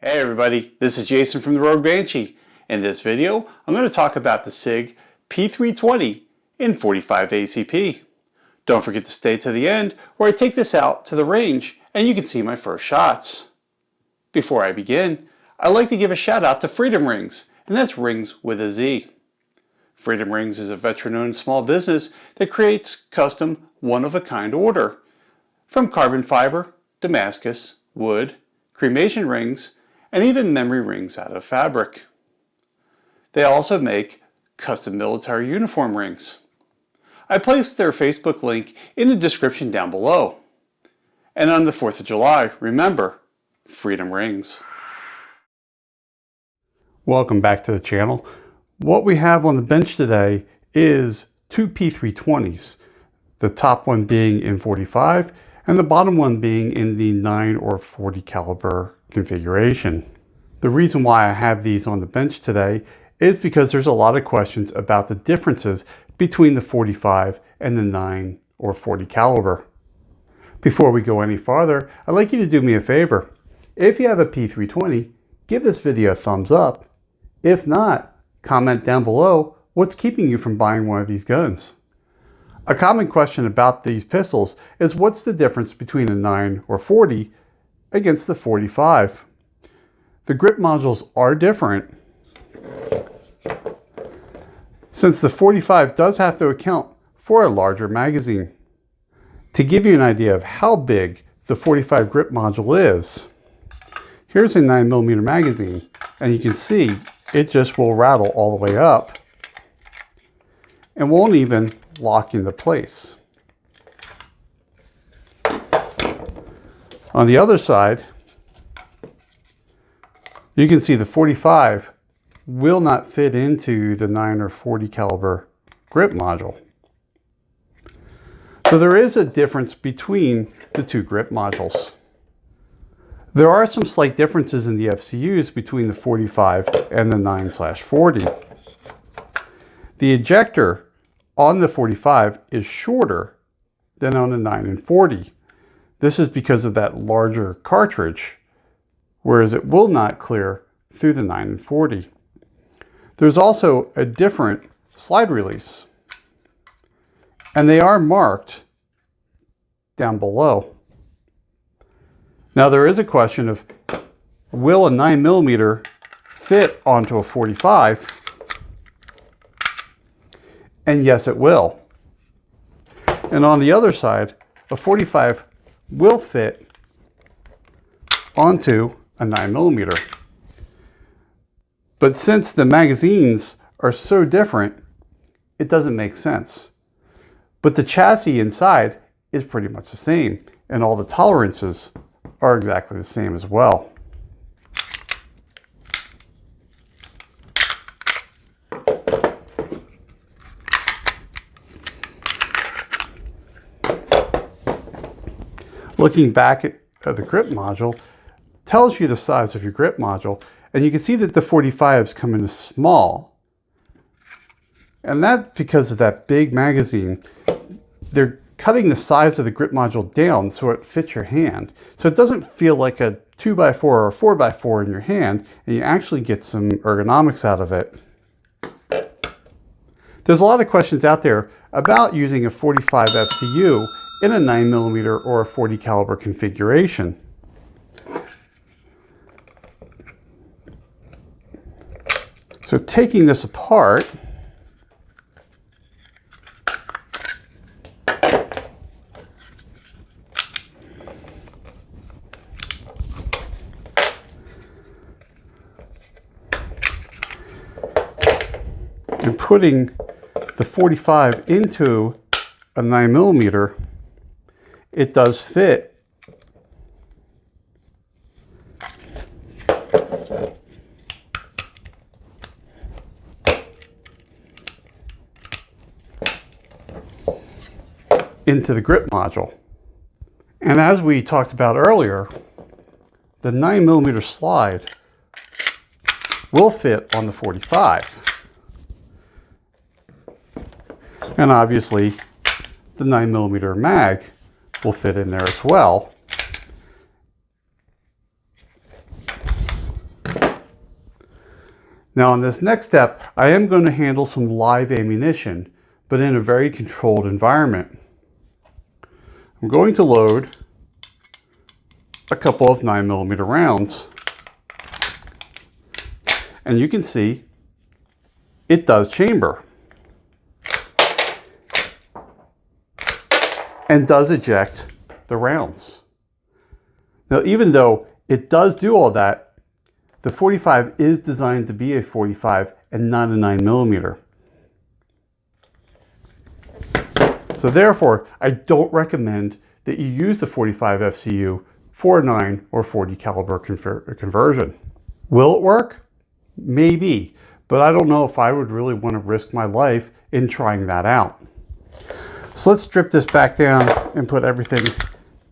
Hey everybody, this is Jason from the Rogue Banshee. In this video, I'm going to talk about the SIG P320 in 45 ACP. Don't forget to stay to the end where I take this out to the range and you can see my first shots. Before I begin, I'd like to give a shout out to Freedom Rings, and that's Rings with a Z. Freedom Rings is a veteran-owned small business that creates custom, one-of-a-kind order from carbon fiber, Damascus, wood, cremation rings, and even memory rings out of fabric. They also make custom military uniform rings. I placed their Facebook link in the description down below. And on the 4th of July, remember, Freedom Rings. Welcome back to the channel. What we have on the bench today is two P320s, the top one being in 45 and the bottom one being in the 9 or 40 caliber configuration. The reason why I have these on the bench today is because there's a lot of questions about the differences between the 45 and the 9 or 40 caliber. Before we go any farther, I'd like you to do me a favor. If you have a P320, give this video a thumbs up. If not, comment down below what's keeping you from buying one of these guns. A common question about these pistols is what's the difference between a 9 or 40 against the 45. The grip modules are different, since the 45 does have to account for a larger magazine. To give you an idea of how big the 45 grip module is, here's a 9mm magazine, and you can see it just will rattle all the way up and won't even lock into place. On the other side, you can see the 45 will not fit into the 9 or 40 caliber grip module. So there is a difference between the two grip modules. There are some slight differences in the FCUs between the 45 and the 9/40. The ejector on the 45 is shorter than on the 9 and 40. This is because of that larger cartridge, whereas it will not clear through the 9 and 40. There's also a different slide release, and they are marked down below. Now there is a question of, will a 9mm fit onto a 45? And yes, it will. And on the other side, a 45 will fit onto a 9mm. But since the magazines are so different, it doesn't make sense. But the chassis inside is pretty much the same, and all the tolerances are exactly the same as well. Looking back at the grip module tells you the size of your grip module, and you can see that the 45s come in small. And that's because of that big magazine. They're cutting the size of the grip module down so it fits your hand. So it doesn't feel like a 2x4 or a 4x4 in your hand, and you actually get some ergonomics out of it. There's a lot of questions out there about using a 45 FCU in a 9mm or a 40 caliber configuration. So taking this apart, and putting the 45 into a 9mm, it does fit. Into the grip module. And as we talked about earlier, the 9mm slide will fit on the 45. And obviously the 9mm mag will fit in there as well. Now in this next step, I am going to handle some live ammunition, but in a very controlled environment. I'm going to load a couple of 9mm rounds. And you can see it does chamber and does eject the rounds. Now, even though it does do all that, the 45 is designed to be a 45 and not a 9mm. So therefore, I don't recommend that you use the 45 FCU for a 9 or 40 caliber conversion. Will it work? Maybe, but I don't know if I would really want to risk my life in trying that out. So let's strip this back down and put everything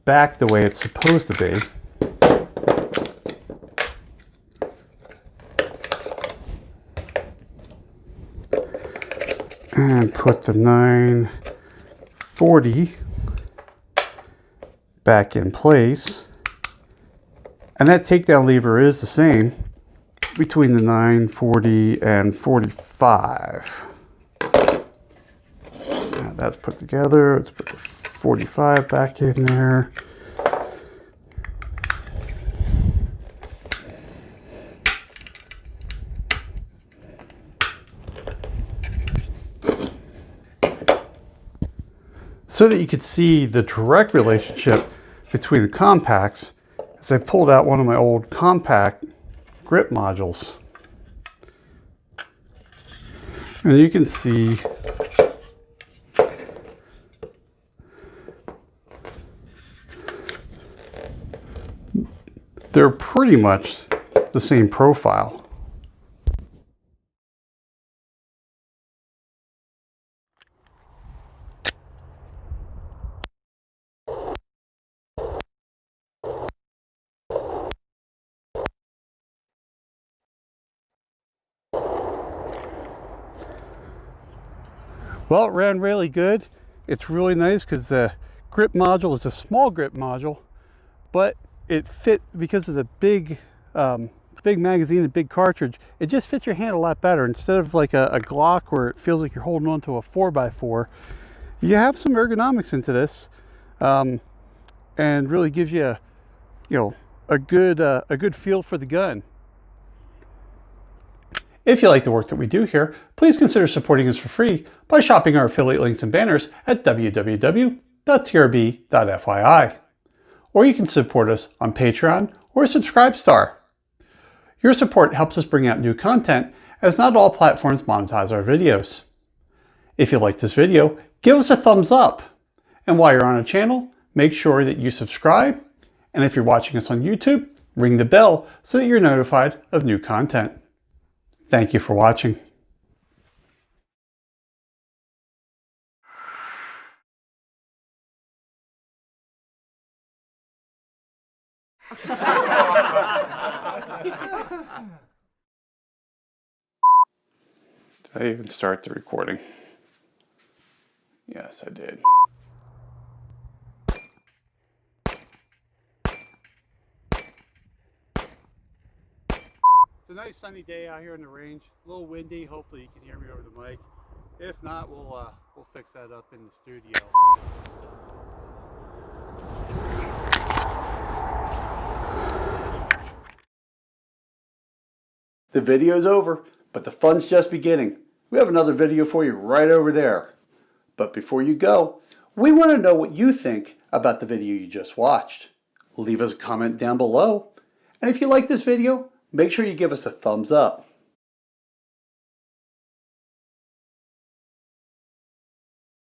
back the way it's supposed to be. And put the 940 back in place. And that takedown lever is the same between the 940 and 45. Now that's put together. Let's put the 45 back in there. So that you could see the direct relationship between the compacts, as I pulled out one of my old compact grip modules. And you can see they're pretty much the same profile. Well, it ran really good. It's really nice because the grip module is a small grip module, but it fit because of the big magazine and big cartridge. It just fits your hand a lot better. Instead of like a Glock where it feels like you're holding on to a 4x4, you have some ergonomics into this, and really gives you, a good feel for the gun. If you like the work that we do here, please consider supporting us for free by shopping our affiliate links and banners at www.trb.fyi. Or you can support us on Patreon or Subscribestar. Your support helps us bring out new content, as not all platforms monetize our videos. If you like this video, give us a thumbs up. And while you're on our channel, make sure that you subscribe. And if you're watching us on YouTube, ring the bell so that you're notified of new content. Thank you for watching. Did I even start the recording? Yes, I did. It's a nice sunny day out here in the range. A little windy. Hopefully you can hear me over the mic. If not, we'll fix that up in the studio. The video's over, but the fun's just beginning. We have another video for you right over there. But before you go, we want to know what you think about the video you just watched. Leave us a comment down below. And if you like this video, make sure you give us a thumbs up.